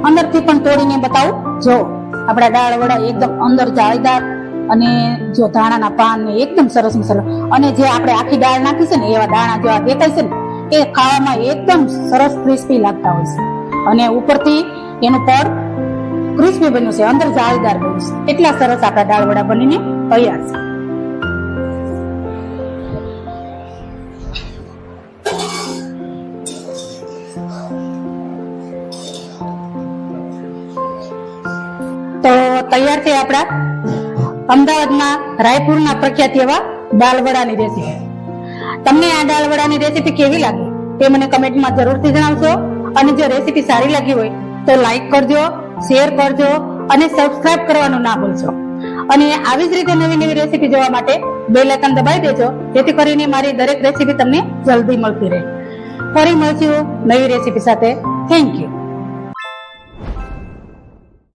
અંદરથી પણ તોડીને બતાવું. જો આપણા દાળ વડા એકદમ અંદર જાળીદાર અને જો ધાણાના પાન ને એકદમ સરસ મસાલો, અને જે આપણે આખી દાળ નાખી છે ને એવા દાણા જેવા દેખાય છે ને એ ખાવામાં એકદમ સરસ ક્રિસ્પી લાગતા હોય છે. અને ઉપરથી એનું પડ ક્રિસ્પી બન્યું છે, અંદર જાળીદાર બન્યું છે. એટલા સરસ આપણા દાળ વડા બનીને તૈયાર છે. તો તૈયાર છે આપણા અમદાવાદના રાયપુરના પ્રખ્યાત એવા દાળ વડાની રેસીપી. તમને આ દાળ વડાની રેસીપી કેવી લાગી તે મને કમેન્ટમાં જરૂરથી જણાવશો. અને જો રેસીપી સારી લાગી હોય તો લાઈક કરજો, શેર કરજો અને સબસ્ક્રાઇબ કરવાનું ના ભૂલશો. અને આવી જ રીતે નવી નવી રેસીપી જોવા માટે બેલ આઇકન દબાવી દેજો, જેથી કરીને મારી દરેક રેસીપી તમને જલ્દી મળતી રહે. ફરી મળશું નવી રેસીપી સાથે. Thank you.